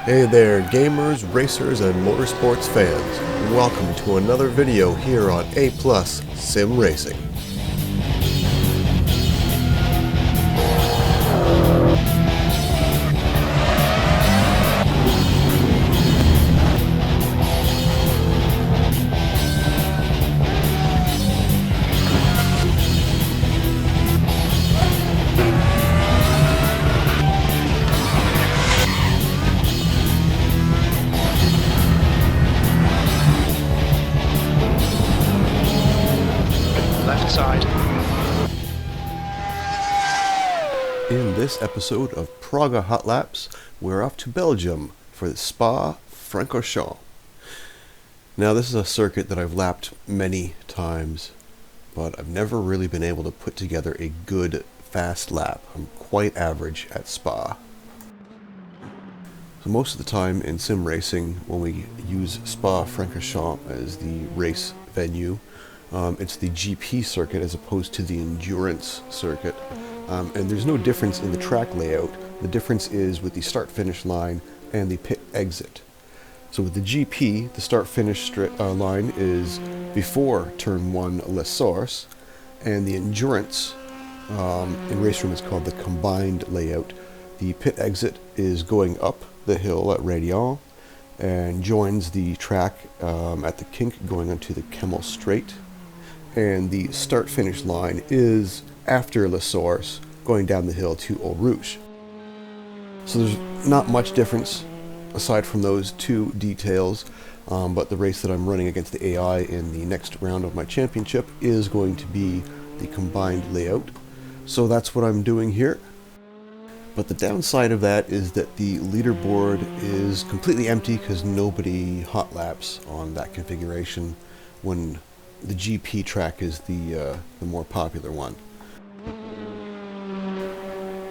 Hey there, gamers, racers, and motorsports fans. Welcome to another video here on A+ Sim Racing. Left side. In this episode of Praga Hotlaps, we're off to Belgium for the Spa-Francorchamps. Now this is a circuit that I've lapped many times, but I've never really been able to put together a good fast lap. I'm quite average at Spa. So most of the time in sim racing, when we use Spa-Francorchamps as the race venue, it's the GP circuit as opposed to the endurance circuit. And there's no difference in the track layout. The difference is with the start-finish line and the pit exit. So with the GP, the start-finish line is before turn 1 Les Sources, and the endurance in RaceRoom is called the combined layout. The pit exit is going up the hill at Ryzen and joins the track at the kink going onto the Camel Straight. And the start-finish line is after Les Sources, going down the hill to Eau Rouge. So there's not much difference aside from those two details, but the race that I'm running against the AI in the next round of my championship is going to be the combined layout. So that's what I'm doing here. But the downside of that is that the leaderboard is completely empty because nobody hot laps on that configuration when the GP track is the more popular one.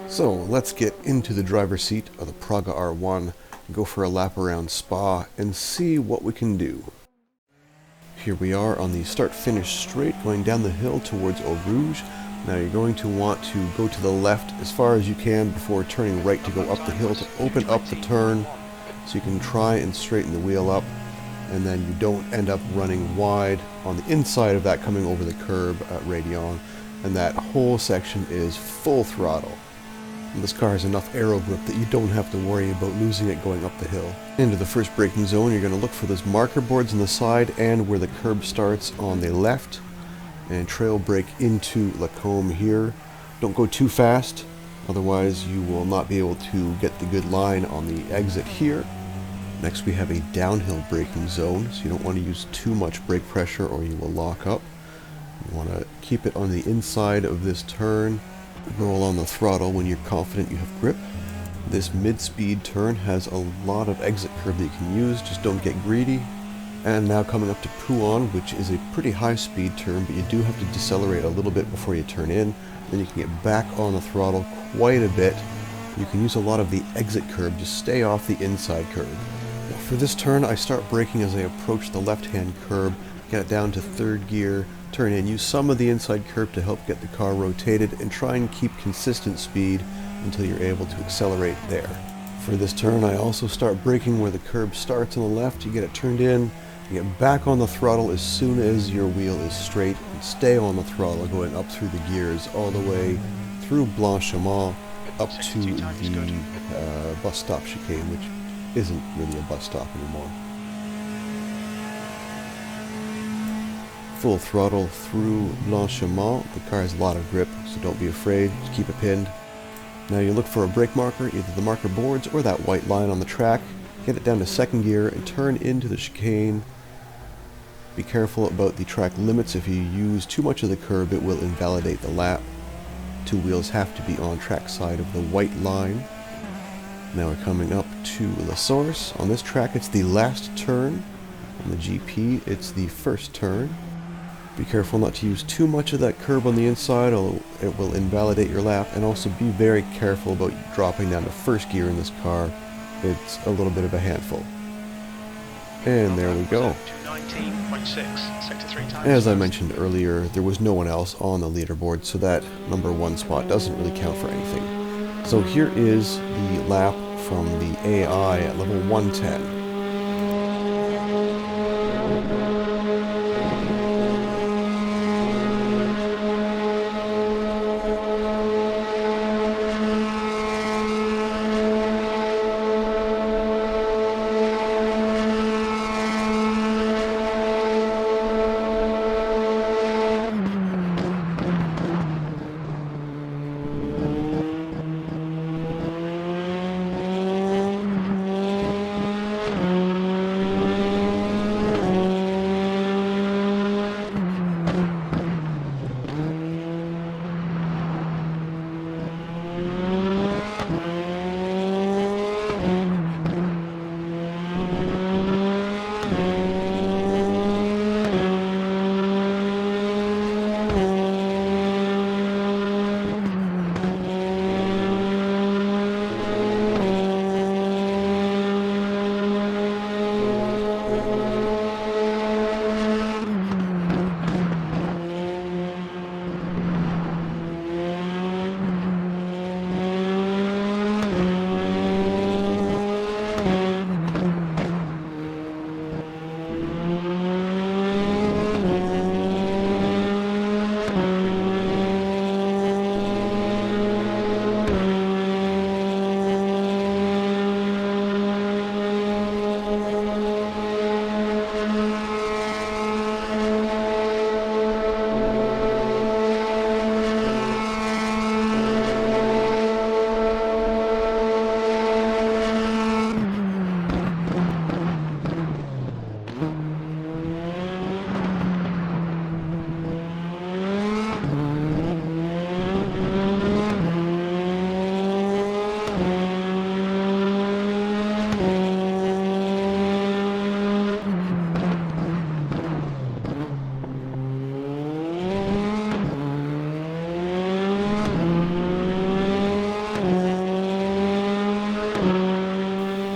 So let's get into the driver's seat of the Praga R1, go for a lap around Spa, and see what we can do. Here we are on the start-finish straight going down the hill towards Eau Rouge. Now you're going to want to go to the left as far as you can before turning right to go up the hill to open up the turn so you can try and straighten the wheel up, and then you don't end up running wide on the inside of that coming over the curb at Ryzen, and that whole section is full throttle. And this car has enough aero grip that you don't have to worry about losing it going up the hill. Into the first braking zone, you're going to look for those marker boards on the side and where the curb starts on the left, and trail brake into Lacombe here. Don't go too fast, otherwise you will not be able to get the good line on the exit here. Next we have a downhill braking zone, so you don't want to use too much brake pressure or you will lock up. You want to keep it on the inside of this turn. Roll on the throttle when you're confident you have grip. This mid-speed turn has a lot of exit curb that you can use, just don't get greedy. And now coming up to Pouan, which is a pretty high speed turn, but you do have to decelerate a little bit before you turn in. Then you can get back on the throttle quite a bit. You can use a lot of the exit curb, just stay off the inside curb. For this turn, I start braking as I approach the left-hand curb, get it down to third gear, turn in, use some of the inside curb to help get the car rotated, and try and keep consistent speed until you're able to accelerate there. For this turn, I also start braking where the curb starts on the left, you get it turned in, you get back on the throttle as soon as your wheel is straight, and stay on the throttle going up through the gears all the way through Blanchiment up to the bus stop chicane, which isn't really a bus stop anymore. Full throttle through Blanchiment. The car has a lot of grip, so don't be afraid, just keep it pinned. Now you look for a brake marker, either the marker boards or that white line on the track. Get it down to second gear and turn into the chicane. Be careful about the track limits. If you use too much of the curb, it will invalidate the lap. Two wheels have to be on track side of the white line. Now we're coming up to Les Sources. On this track it's the last turn. On the GP it's the first turn. Be careful not to use too much of that curb on the inside, or it will invalidate your lap, and also be very careful about dropping down to first gear in this car. It's a little bit of a handful. And there we go. As I mentioned earlier, there was no one else on the leaderboard, so that number 1 spot doesn't really count for anything. So here is the lap from the AI at level 110.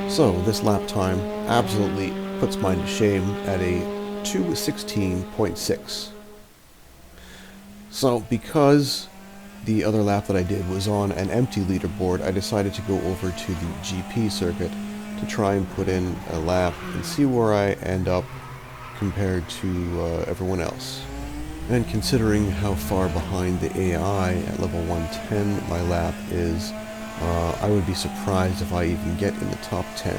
So this lap time absolutely puts mine to shame at a 2:16.6. So because the other lap that I did was on an empty leaderboard, I decided to go over to the GP circuit to try and put in a lap and see where I end up compared to everyone else. And considering how far behind the AI at level 110 my lap is, I would be surprised if I even get in the top 10.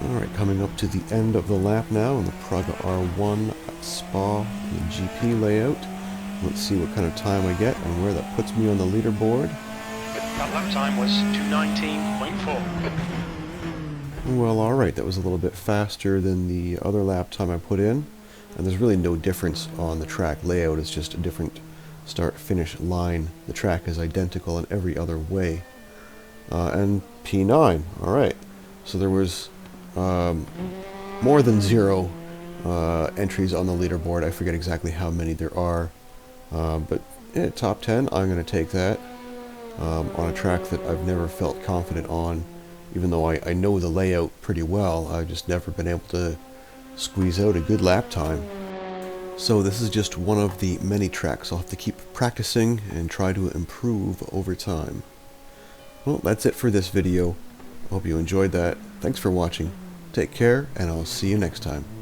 Alright, coming up to the end of the lap now on the Praga R1 at Spa in the GP layout. Let's see what kind of time I get and where that puts me on the leaderboard. That lap time was 2:19.4. Well, alright, that was a little bit faster than the other lap time I put in. And there's really no difference on the track layout, it's just a different start-finish line. The track is identical in every other way. And P9, alright. So there was more than 0 entries on the leaderboard. I forget exactly how many there are. But yeah, top 10, I'm going to take that. On a track that I've never felt confident on. Even though I know the layout pretty well, I've just never been able to squeeze out a good lap time. So this is just one of the many tracks I'll have to keep practicing and try to improve over time. Well, that's it for this video. I hope you enjoyed that. Thanks for watching. Take care, and I'll see you next time.